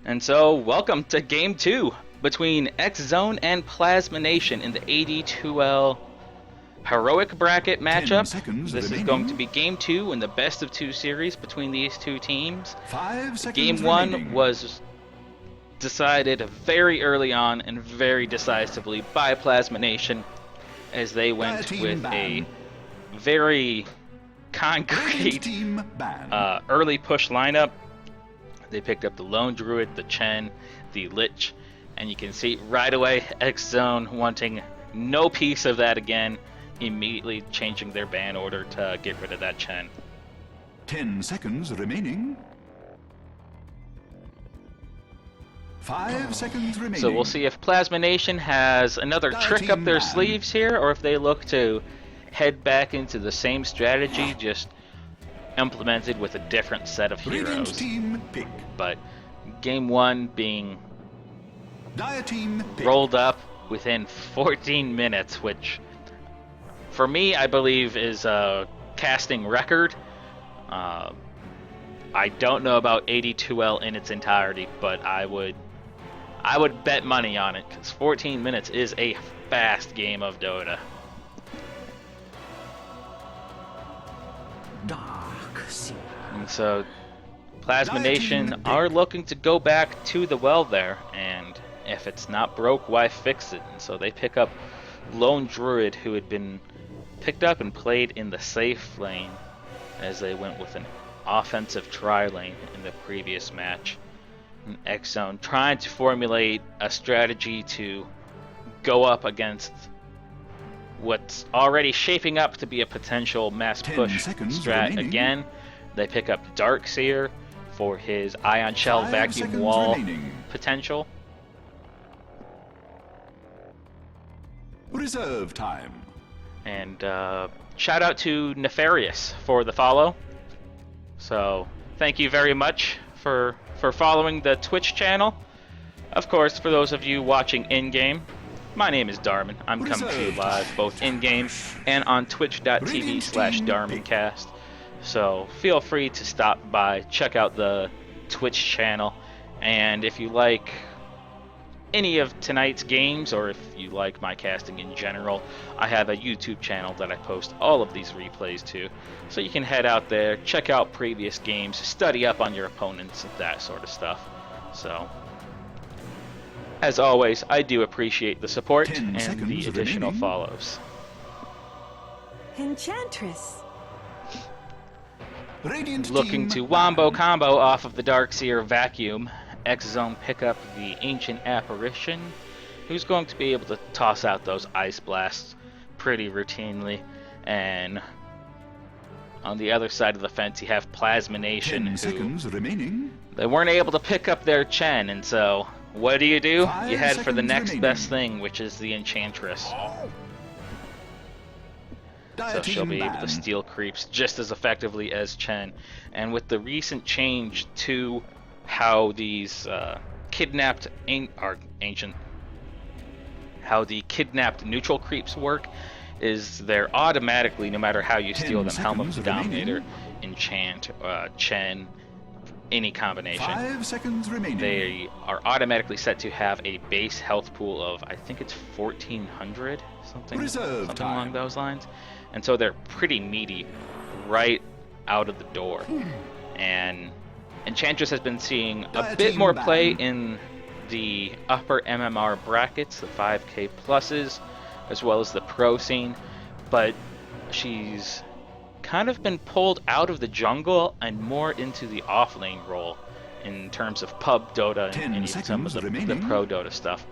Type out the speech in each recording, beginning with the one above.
And so, welcome to Game 2 between zOne and Plasma Nation in the AD2L Heroic Bracket 10 matchup. seconds This is remaining. going to be Game 2 in the best of 2 series between these two teams. 5 seconds Game 1 remaining. was decided very early on and very decisively by Plasma Nation as they went with a very concrete early push lineup. They picked up the Lone Druid, the Chen, the Lich, and you can see right away zOne wanting no piece of that again, immediately changing their ban order to get rid of that Chen. 10 seconds remaining. 5 seconds remaining. So we'll see if Plasma Nation has another trick up their sleeves here, or if they look to head back into the same strategy, just implemented with a different set of heroes. Team pick. But game 1 being Team pick. rolled up within 14 minutes, which for me I believe is a casting record. I don't know about AD2L in its entirety, but I would bet money on it, because 14 minutes is a fast game of Dota. And so Plasma Nation are looking to go back to the well there, and if it's not broke, why fix it? And so they pick up Lone Druid, who had been picked up and played in the safe lane as they went with an offensive tri lane in the previous match. And zOne trying to formulate a strategy to go up against what's already shaping up to be a potential mass push strat remaining. Again. They pick up Darkseer for his Ion Shell vacuum wall potential. Reserve time. And shout out to Nefarious for the follow. So thank you very much for following the Twitch channel. Of course, for those of you watching in-game, my name is Darmin. I'm coming to you live both in-game and on twitch.tv/DarminCast. So feel free to stop by, check out the Twitch channel, and if you like any of tonight's games, or if you like my casting in general, I have a YouTube channel that I post all of these replays to. So you can head out there, check out previous games, study up on your opponents, that sort of stuff. So, as always, I do appreciate the support and the additional follows. Enchantress. Looking to wombo combo off of the Darkseer vacuum, zOne pick up the Ancient Apparition, who's going to be able to toss out those Ice Blasts pretty routinely. And on the other side of the fence, you have Plasma Nation, who they weren't able to pick up their Chen, and so what do? You head for the next best thing, which is the Enchantress. So she'll be able to steal creeps just as effectively as Chen. And with the recent change to how these kidnapped neutral creeps work, is they're automatically, no matter how you steal them, Helm of the Dominator, Enchant, Chen, any combination, 5 seconds remaining. They are automatically set to have a base health pool of, I think it's 1400, something along those lines. And so they're pretty meaty right out of the door. And Enchantress has been seeing a bit more play in the upper MMR brackets, the 5k pluses, as well as the pro scene, but she's kind of been pulled out of the jungle and more into the off lane role in terms of pub Dota and even some of the pro Dota stuff.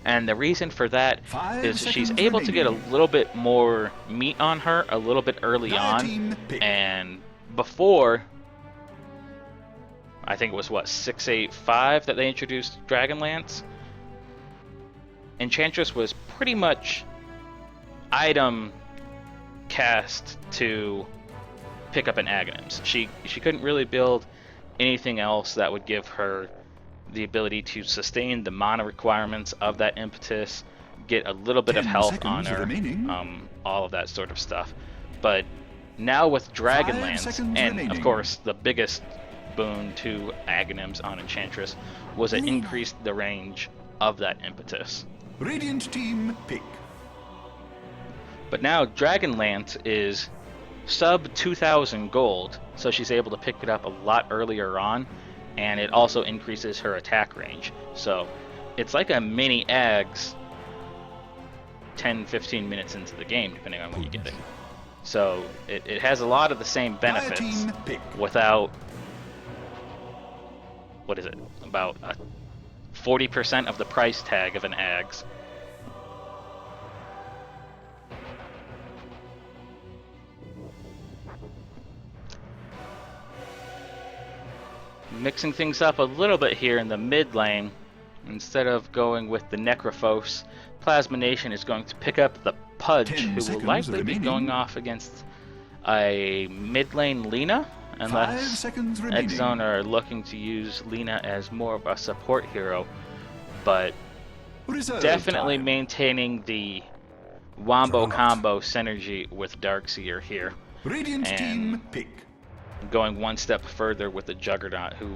And the reason for that is she's able to get a little bit more meat on her a little bit early on. And before, I think it was, 685 that they introduced Dragonlance, Enchantress was pretty much item cast to pick up an Aghanims. She couldn't really build anything else that would give her the ability to sustain the mana requirements of that impetus, get a little bit of health on her, all of that sort of stuff. But now with Dragonlance, and of course the biggest boon to Aghanims on Enchantress was it increased the range of that impetus. Radiant team pick. But now Dragonlance is sub 2,000 gold, so she's able to pick it up a lot earlier on, and it also increases her attack range. So it's like a mini Ags 10-15 minutes into the game, depending on when you get it. So it has a lot of the same benefits without, what is it, about 40% of the price tag of an Ags. Mixing things up a little bit here in the mid lane, instead of going with the Necrophos, Plasma Nation is going to pick up the Pudge, who will likely be going off against a mid lane Lina, unless zOne are looking to use Lina as more of a support hero, but definitely maintaining the Wombo combo synergy with Darkseer here. Radiant team pick. Going one step further with the Juggernaut, who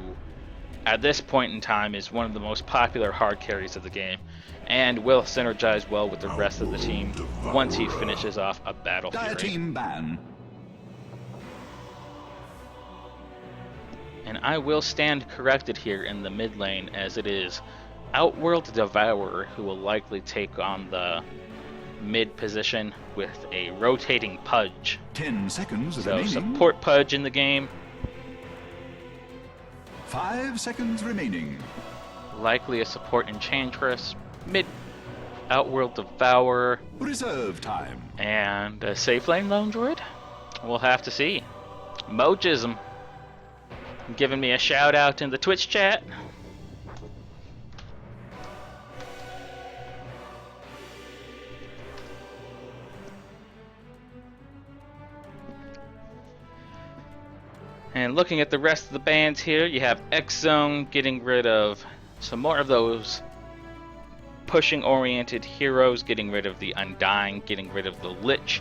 at this point in time is one of the most popular hard carries of the game, and will synergize well with the rest of the team once he finishes off a Battle Fury. Team ban. And I will stand corrected here in the mid lane, as it is Outworld Devourer who will likely take on the mid position with a rotating Pudge. 10 seconds so remaining. Support Pudge in the game. 5 seconds remaining. Likely a support Enchantress. Mid Outworld Devourer. Reserve time. And a safe lane Lone Druid? We'll have to see. Mojism giving me a shout out in the Twitch chat. And looking at the rest of the bands here, you have zOne getting rid of some more of those pushing-oriented heroes, getting rid of the Undying, getting rid of the Lich,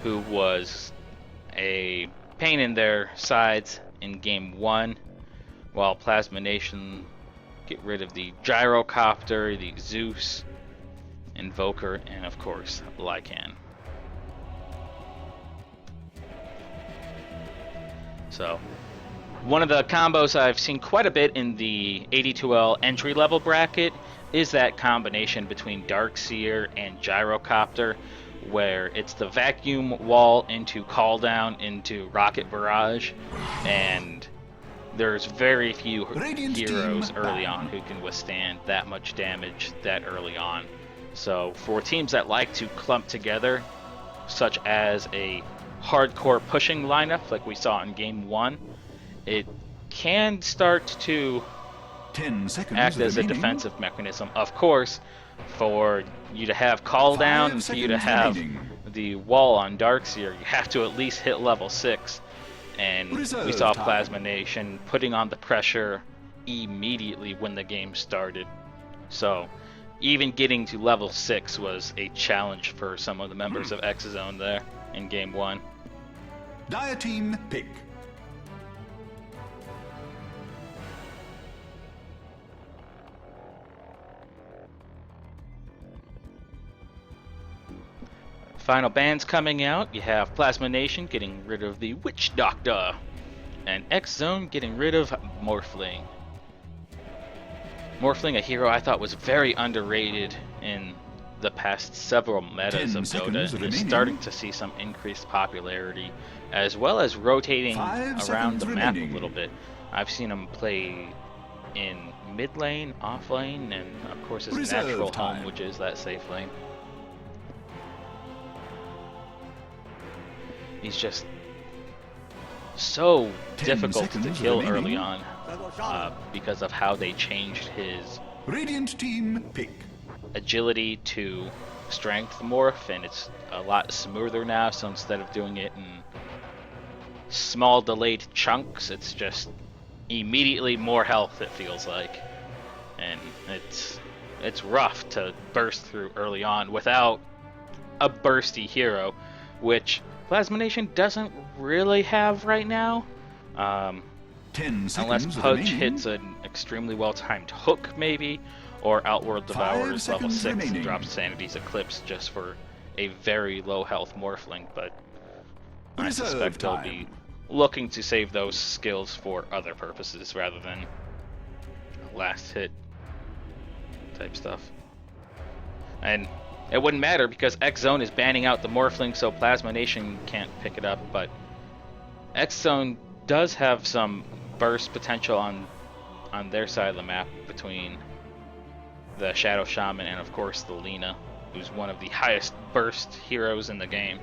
who was a pain in their sides in Game 1, while Plasma Nation get rid of the Gyrocopter, the Zeus, Invoker, and of course, Lycan. So, one of the combos I've seen quite a bit in the AD2L entry-level bracket is that combination between Darkseer and Gyrocopter, where it's the vacuum wall into call down into rocket barrage, and there's very few heroes early on who can withstand that much damage that early on. So for teams that like to clump together, such as a hardcore pushing lineup like we saw in Game 1, it can start to 10 seconds act as a remaining. defensive mechanism. Of course, for you to have call down and for you to have the wall on Darkseer, you have to at least hit level 6. And we saw Plasma Nation putting on the pressure immediately when the game started. So even getting to level 6 was a challenge for some of the members of zOne there in Game 1. Dire team pick. Final bands coming out, you have Plasma Nation getting rid of the Witch Doctor, and zOne getting rid of Morphling. Morphling, a hero I thought was very underrated in the past several metas of Dota, and is starting to see some increased popularity, as well as rotating around the map a little bit. I've seen him play in mid lane, off lane, and of course his natural home, which is that safe lane. He's just so difficult to kill early on because of how they changed his Radiant team pick. agility to strength morph, and it's a lot smoother now. So instead of doing it in small delayed chunks, it's just immediately more health, it feels like, and it's rough to burst through early on without a bursty hero, which Plasma Nation doesn't really have right now. 10 Unless seconds Pudge remaining. hits an extremely well-timed hook, maybe, or Outworld Devours level 6 and drops Sanity's Eclipse just for a very low health Morphling, but I suspect they'll be looking to save those skills for other purposes rather than last hit type stuff. And it wouldn't matter because zOne is banning out the Morphling, so Plasma Nation can't pick it up, but zOne does have some burst potential on their side of the map between the Shadow Shaman and of course the Lina, who's one of the highest burst heroes in the game.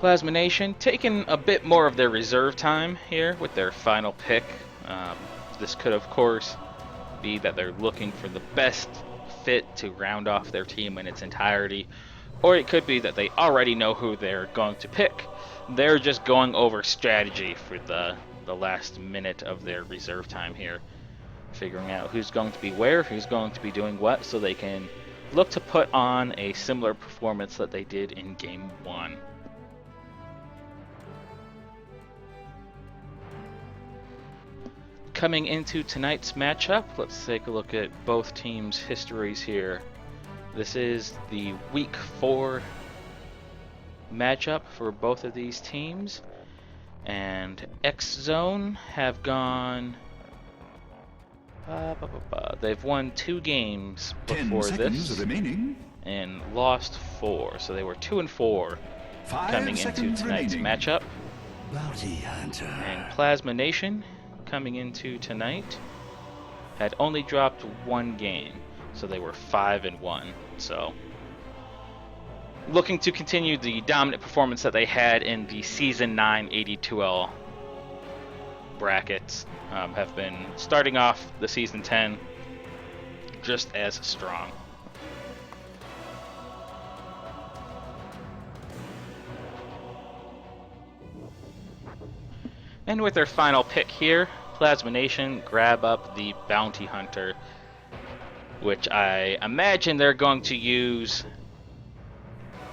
Plasma Nation taking a bit more of their reserve time here with their final pick. This could of course be that they're looking for the best fit to round off their team in its entirety, or it could be that they already know who they're going to pick. They're just going over strategy for the last minute of their reserve time here, figuring out who's going to be where, who's going to be doing what, so they can look to put on a similar performance that they did in Game 1. Coming into tonight's matchup, let's take a look at both teams' histories here. This is the Week 4 matchup for both of these teams, and zOne have gone. They've won 2 games before this and lost 4, so they were 2-4 coming into tonight's matchup. Bounty Hunter. And Plasma Nation, coming into tonight, had only dropped 1 game, so they were 5-1. So looking to continue the dominant performance that they had in the Season 9 AD2L brackets, have been starting off the Season 10 just as strong. And with their final pick here, Plasma Nation grab up the Bounty Hunter, which I imagine they're going to use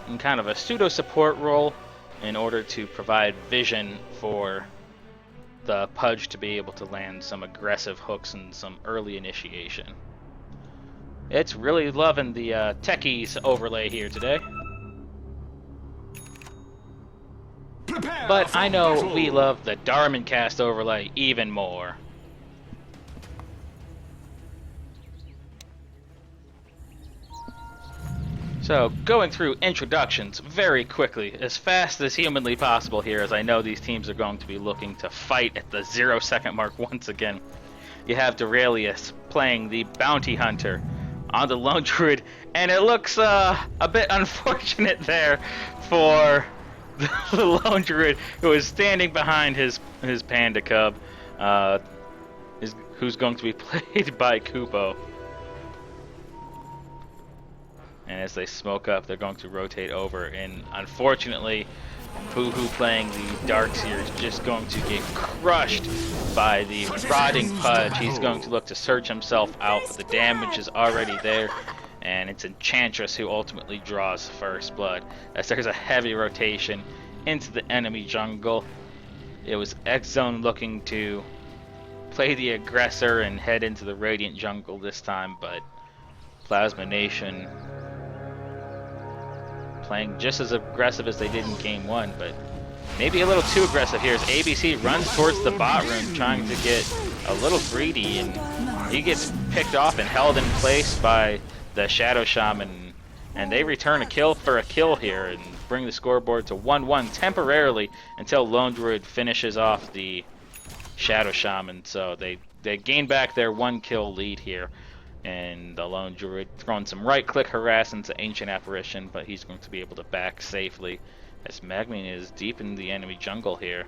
in kind of a pseudo-support role in order to provide vision for the Pudge to be able to land some aggressive hooks and some early initiation. It's really loving the techies overlay here today. But I know we love the Darmin cast overlay even more. So, going through introductions very quickly, as fast as humanly possible here, as I know these teams are going to be looking to fight at the 0-second mark once again. You have Duralius playing the Bounty Hunter on the Lone Druid, and it looks a bit unfortunate there for the Lone Druid, who is standing behind his Panda Cub, who's going to be played by Kupo. And as they smoke up, they're going to rotate over, and unfortunately, Boohoo playing the Darkseer is just going to get crushed by the rotting Pudge. He's going to look to search himself out, but the damage is already there, and it's Enchantress who ultimately draws first blood, as there's a heavy rotation into the enemy jungle. It was zOne looking to play the aggressor and head into the Radiant jungle this time, but Plasma Nation playing just as aggressive as they did in Game 1, but maybe a little too aggressive here as ABC runs towards the bot room trying to get a little greedy, and he gets picked off and held in place by the Shadow Shaman, and they return a kill for a kill here and bring the scoreboard to 1-1 temporarily until Lone Druid finishes off the Shadow Shaman. So they gain back their 1-kill lead here. And the Lone Druid throwing some right-click harass into Ancient Apparition, but he's going to be able to back safely as Magmine is deep in the enemy jungle here.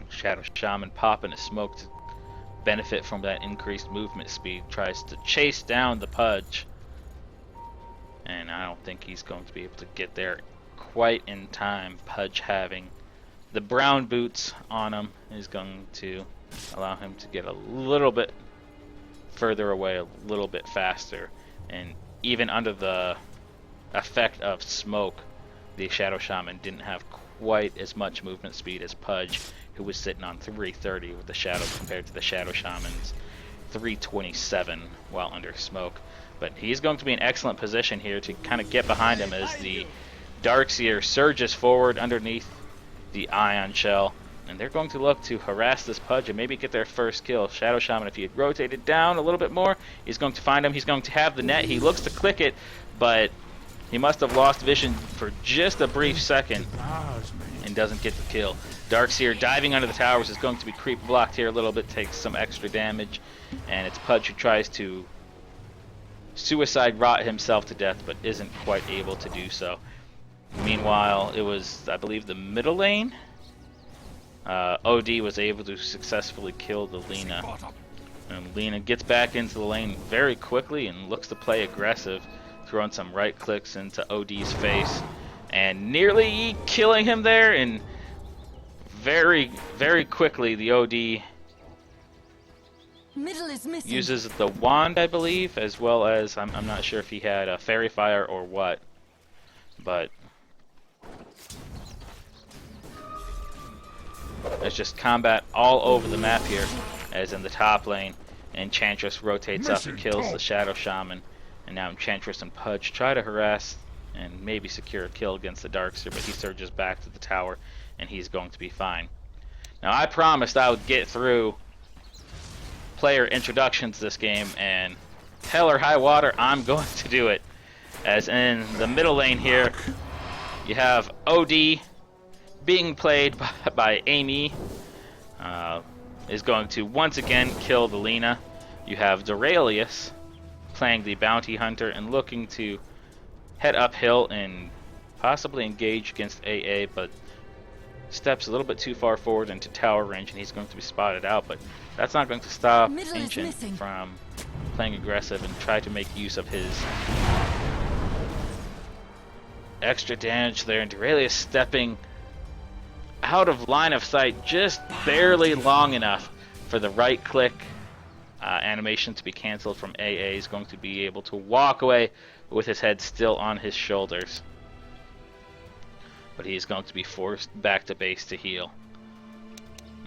Shadow Shaman popping a smoke to benefit from that increased movement speed, tries to chase down the Pudge. And I don't think he's going to be able to get there quite in time. Pudge having the brown boots on him is going to allow him to get a little bit further away, a little bit faster, and even under the effect of smoke, the Shadow Shaman didn't have quite as much movement speed as Pudge, who was sitting on 330 with the Shadows compared to the Shadow Shaman's 327 while under smoke. But he's going to be in excellent position here to kind of get behind him as the Darkseer surges forward underneath the Ion Shell. And they're going to look to harass this Pudge and maybe get their first kill. Shadow Shaman, if he had rotated down a little bit more, he's going to find him. He's going to have the net. He looks to click it, but he must have lost vision for just a brief second and doesn't get the kill. Darkseer diving under the towers is going to be creep blocked here a little bit, takes some extra damage, and it's Pudge who tries to suicide rot himself to death but isn't quite able to do so. Meanwhile, it was, I believe, the middle lane. OD was able to successfully kill the Lina. And Lina gets back into the lane very quickly and looks to play aggressive, throwing some right clicks into OD's face and nearly killing him there. And very, very quickly the OD Middle is missing. uses the wand, I believe, as well as, I'm not sure if he had a fairy fire or what, but there's just combat all over the map here, as in the top lane, Enchantress rotates up and kills the Shadow Shaman, and now Enchantress and Pudge try to harass and maybe secure a kill against the Darkseer, but he surges back to the tower, and he's going to be fine. Now, I promised I would get through player introductions this game, and hell or high water, I'm going to do it. As in the middle lane here, you have OD being played by Amy, is going to once again kill the Lina. You have Doraleus playing the Bounty Hunter and looking to head uphill and possibly engage against AA, but steps a little bit too far forward into tower range and he's going to be spotted out, but that's not going to stop Ancient from playing aggressive and try to make use of his extra damage there. And Doraleus stepping out of line of sight just barely long enough for the right click animation to be canceled from AA. Is going to be able to walk away with his head still on his shoulders, but he is going to be forced back to base to heal.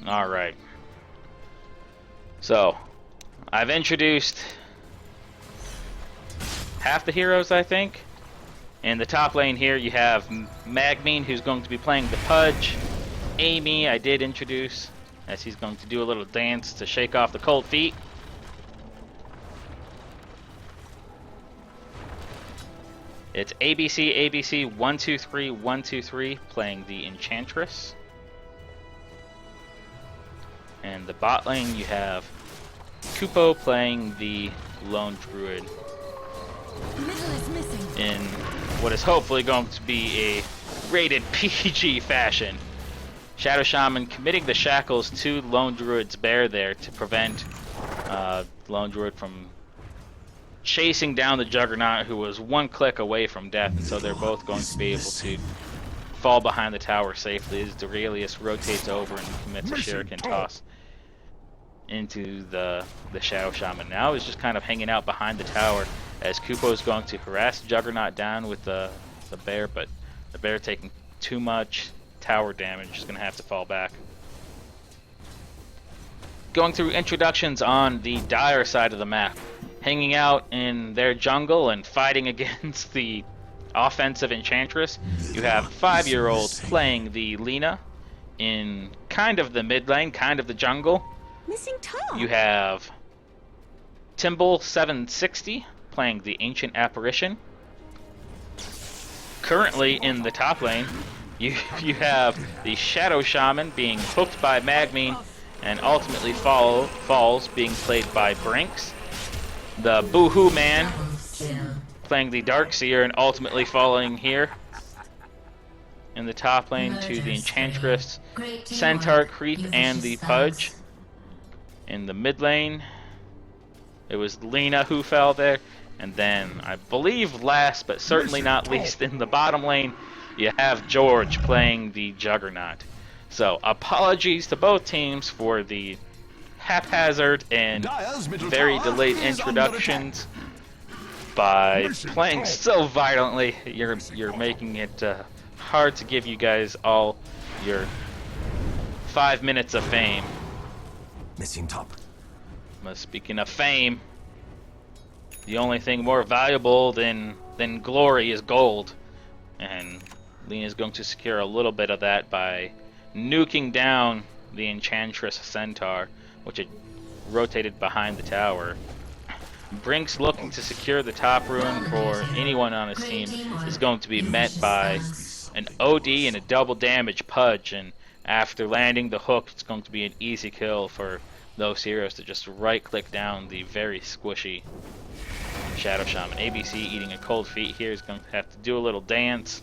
Alright, so I've introduced half the heroes, I think. In the top lane here you have Magmine, who's going to be playing the Pudge. Amy I did introduce, as he's going to do a little dance to shake off the cold feet. It's ABC 123 123 playing the Enchantress. And the bot lane you have Kupo playing the Lone Druid. Middle is missing. In what is hopefully going to be a rated PG fashion. Shadow Shaman committing the shackles to Lone Druid's bear there to prevent Lone Druid from chasing down the Juggernaut, who was one click away from death, and so they're both going to be able to fall behind the tower safely as Doraleus rotates over and commits a shuriken toss into the Shadow Shaman. Now he's just kind of hanging out behind the tower as Kupo is going to harass Juggernaut down with the bear, but the bear taking too much tower damage is going to have to fall back. Going through introductions on the Dire side of the map, hanging out in their jungle and fighting against the offensive Enchantress, you have 5-year-old playing the Lina in kind of the mid lane, kind of the jungle. Missing top. You have Timble 760 playing the Ancient Apparition. Currently in the top lane, you have the Shadow Shaman being hooked by Magmine and ultimately falls, being played by Brinks. The Boohoo Man playing the Darkseer and ultimately falling here in the top lane to the Enchantress, Centaur Creep, and the Pudge. In the mid lane, it was Lina who fell there. And then, I believe last but certainly not least, in the bottom lane, you have George playing the Juggernaut. So, apologies to both teams for the haphazard and very delayed introductions. By playing so violently, you're making it hard to give you guys all your 5 minutes of fame. Missing top. But speaking of fame, the only thing more valuable than glory is gold. And Lena's going to secure a little bit of that by nuking down the Enchantress Centaur, which had rotated behind the tower. Brinks, looking to secure the top rune for anyone on his team, is going to be met by an OD and a double damage Pudge, and after landing the hook, it's going to be an easy kill for those heroes to just right-click down the very squishy Shadow Shaman. ABC eating a cold feet here is going to have to do a little dance.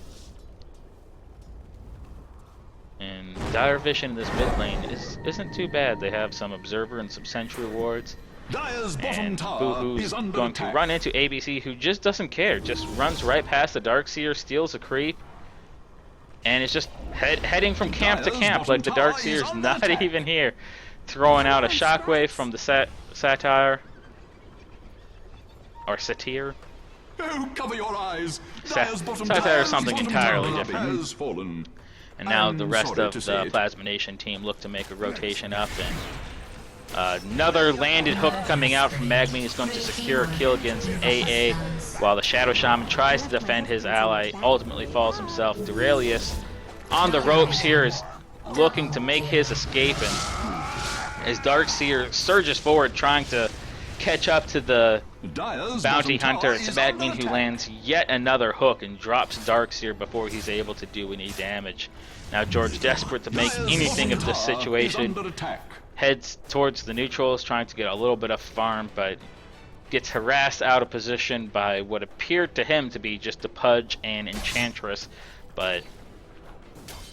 And Dire Vision in this mid lane isn't too bad. They have some Observer and some Sentry rewards. And Boohoo's going to run into ABC, who just doesn't care. Just runs right past the Darkseer, steals a creep, and is just heading from camp to camp like the Darkseer's not even here. Throwing out a Shockwave from the Satire. Or Satyr. Oh, cover your eyes. Satire is something entirely different. And now the rest of the Plasma Nation team look to make a rotation up, and another landed hook coming out from Magmin is going to secure a kill against AA, while the Shadow Shaman tries to defend his ally, ultimately falls himself. Duralius on the ropes here is looking to make his escape, and as Darkseer surges forward trying to catch up to the bounty hunter, it's Magmin who lands yet another hook and drops Darkseer before he's able to do any damage. Now George, desperate to make anything of this situation, heads towards the neutrals trying to get a little bit of farm, but gets harassed out of position by what appeared to him to be just a Pudge and Enchantress, but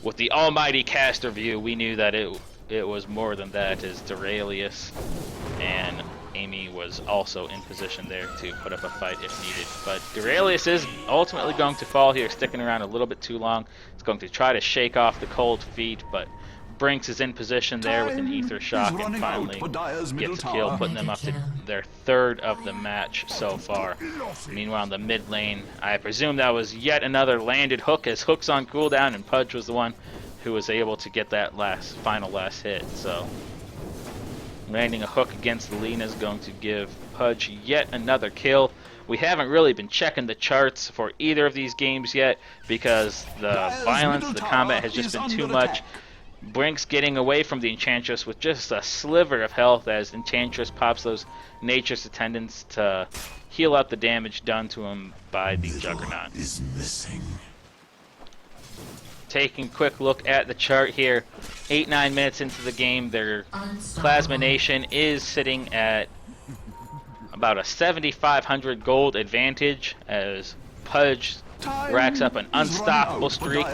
with the almighty caster view, we knew that it was more than that, as Duralius and Amy was also in position there to put up a fight if needed. But Duralius is ultimately going to fall here, sticking around a little bit too long. It's going to try to shake off the cold feet, but Brinks is in position there with an Ether Shock and finally gets a kill, putting them up to their third of the match so far. Meanwhile, in the mid lane, I presume that was yet another landed hook, as Hook's on cooldown, and Pudge was the one who was able to get that final last hit. So landing a hook against Lena is going to give Pudge yet another kill. We haven't really been checking the charts for either of these games yet because the violence, the combat has just been too much. Brinks getting away from the Enchantress with just a sliver of health as Enchantress pops those Nature's Attendants to heal out the damage done to him by the Juggernaut. Is missing. Taking a quick look at the chart here, 8-9 minutes into the game, their Plasma Nation is sitting at about a 7,500 gold advantage as Pudge racks up an unstoppable streak,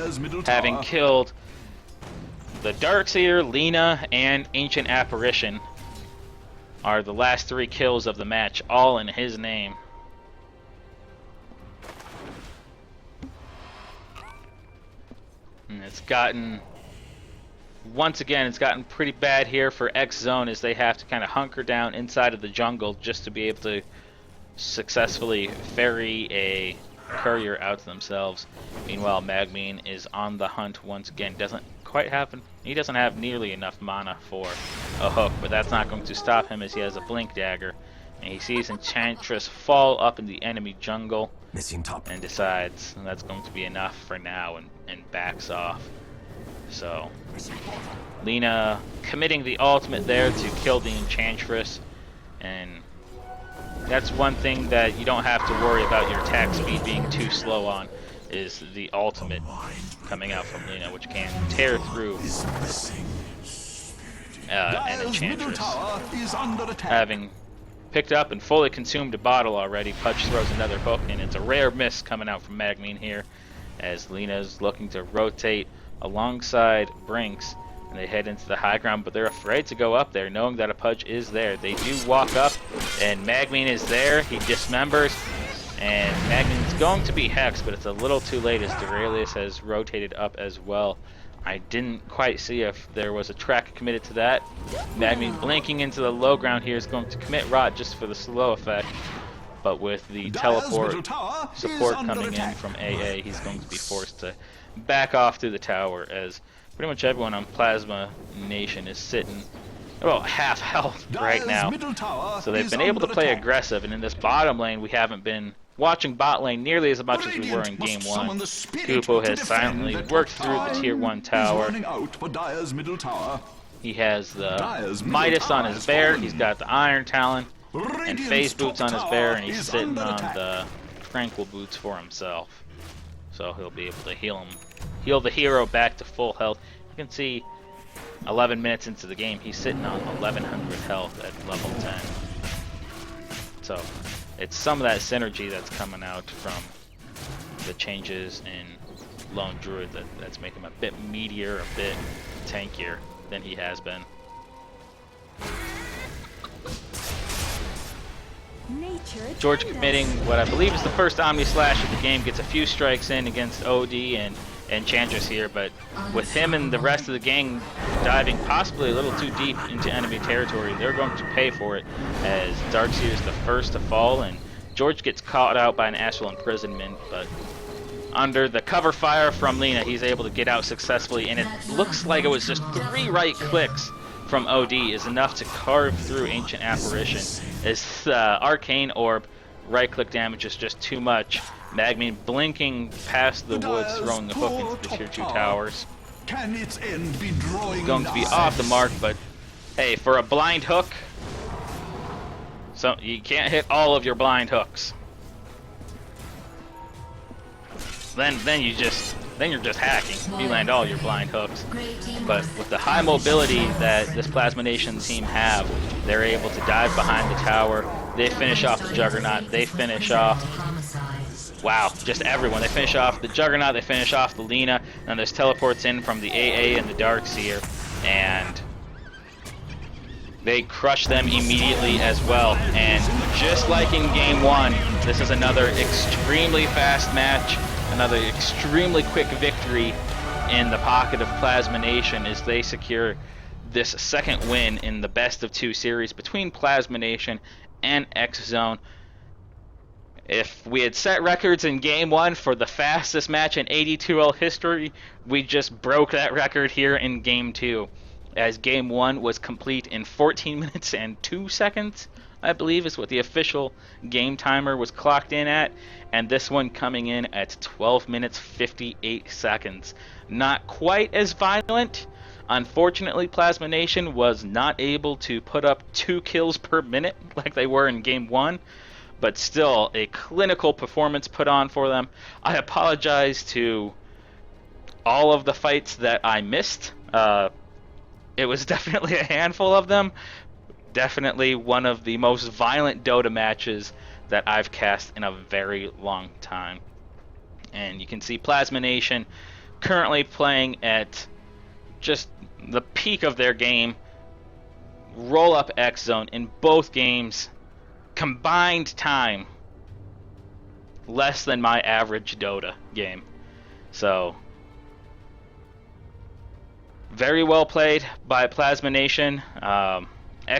having killed the Darkseer, Lena, and Ancient Apparition are the last 3 kills of the match, all in his name. And it's gotten, once again, it's gotten pretty bad here for zOne as they have to kind of hunker down inside of the jungle just to be able to successfully ferry a courier out to themselves. Meanwhile, Magmin is on the hunt once again. He doesn't have nearly enough mana for a hook, but that's not going to stop him as he has a blink dagger. And he sees Enchantress fall up in the enemy jungle and decides that's going to be enough for now and backs off. So Lena committing the ultimate there to kill the Enchantress, and that's one thing that you don't have to worry about your attack speed being too slow on, is the ultimate coming out from Lena, which can tear through an Enchantress. Having picked up and fully consumed a bottle already, Pudge throws another hook, and it's a rare miss coming out from Magmin here, as Lena's looking to rotate alongside Brinks, and they head into the high ground, but they're afraid to go up there, knowing that a Pudge is there. They do walk up, and Magmin is there. He dismembers, and Magmin's going to be hexed, but it's a little too late as Duralius has rotated up as well. I didn't quite see if there was a track committed to that. Magmin blinking into the low ground here is going to commit Rot just for the slow effect, but with the teleport support coming in from AA, he's going to be forced to back off through the tower, as pretty much everyone on Plasma Nation is sitting about half health right now. So they've been able to play aggressive, and in this bottom lane we haven't been watching bot lane nearly as much as we were in game 1. Kupo has silently worked through the tier 1 tower. He has the Midas on his bear, he's got the Iron Talon, and Phase Boots on his bear, and he's sitting on the Tranquil Boots for himself. So he'll be able to heal the hero back to full health. You can see 11 minutes into the game, he's sitting on 1100 health at level 10. So it's some of that synergy that's coming out from the changes in Lone Druid that's making him a bit meatier, a bit tankier than he has been. George committing what I believe is the first Omni Slash of the game, gets a few strikes in against OD and Enchantress here, but with him and the rest of the gang diving possibly a little too deep into enemy territory, they're going to pay for it, as Darkseer is the first to fall, and George gets caught out by an Astral Imprisonment, but under the cover fire from Lina, he's able to get out successfully, and it looks like it was just 3 right clicks from OD is enough to carve through Ancient Apparition. As Arcane Orb right-click damage is just too much. Magmin blinking past the woods, throwing the hook into the tier 2 towers. Can its end be drawing Going to be off the mark, but hey, for a blind hook, so you can't hit all of your blind hooks. Then you're just hacking. You land all your blind hooks. But with the high mobility that this Plasma Nation team have, they're able to dive behind the tower. They finish off the Juggernaut. They finish off, wow, just everyone. They finish off the Juggernaut. They finish off the Lina. And there's teleports in from the AA and the Darkseer, and they crush them immediately as well. And just like in game 1, this is another extremely fast match. Another extremely quick victory in the pocket of Plasma Nation as they secure this second win in the best of 2 series between Plasma Nation and zOne. If we had set records in game 1 for the fastest match in AD2L history, we just broke that record here in game 2, as game 1 was complete in 14 minutes and 2 seconds. I believe is what the official game timer was clocked in at, and this one coming in at 12 minutes 58 seconds. Not quite as violent. Unfortunately, Plasma Nation was not able to put up 2 kills per minute like they were in game 1, but still a clinical performance put on for them. I apologize to all of the fights that I missed. It was definitely a handful of them. Definitely one of the most violent Dota matches that I've cast in a very long time. And you can see Plasma Nation currently playing at just the peak of their game. Roll up zOne in both games. Combined time less than my average Dota game. So very well played by Plasma Nation.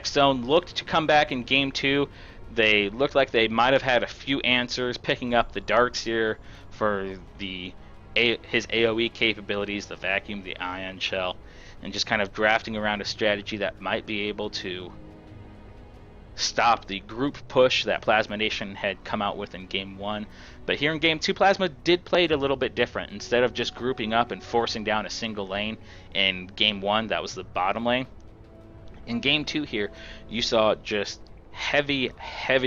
zOne looked to come back in game 2. They looked like they might have had a few answers, picking up the Darkseer for his AoE capabilities, the Vacuum, the Ion Shell, and just kind of drafting around a strategy that might be able to stop the group push that Plasma Nation had come out with in game 1. But here in game 2, Plasma did play it a little bit different. Instead of just grouping up and forcing down a single lane in game 1, that was the bottom lane. In game 2 here, you saw just heavy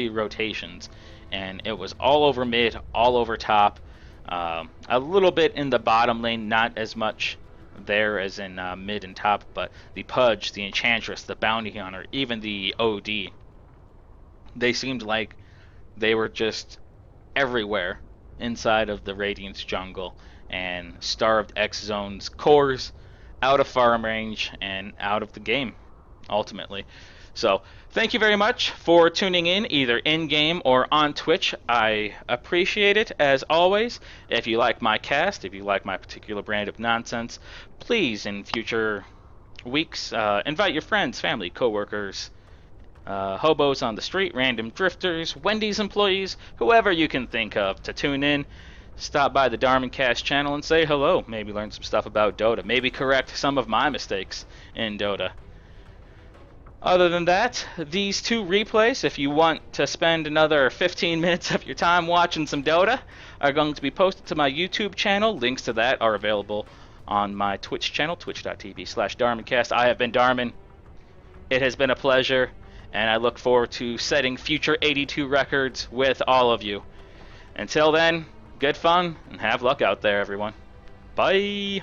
rotations, and it was all over mid, all over top, a little bit in the bottom lane, not as much there as in mid and top, but the Pudge, the Enchantress, the Bounty Hunter, even the OD, they seemed like they were just everywhere inside of the Radiance jungle, and starved zOne's cores out of farm range and out of the game ultimately. So thank you very much for tuning in, either in-game or on Twitch. I appreciate it as always. If you like my cast, if you like my particular brand of nonsense, please in future weeks invite your friends, family, coworkers, hobos on the street, random drifters, Wendy's employees, whoever you can think of to tune in. stop by the Darmin Cast channel and say hello. Maybe learn some stuff about Dota. Maybe correct some of my mistakes in Dota. Other than that, these two replays, if you want to spend another 15 minutes of your time watching some Dota, are going to be posted to my YouTube channel. Links to that are available on my Twitch channel, twitch.tv/DarminCast. I have been Darmin. It has been a pleasure, and I look forward to setting future 82 records with all of you. Until then, good fun, and have luck out there, everyone. Bye!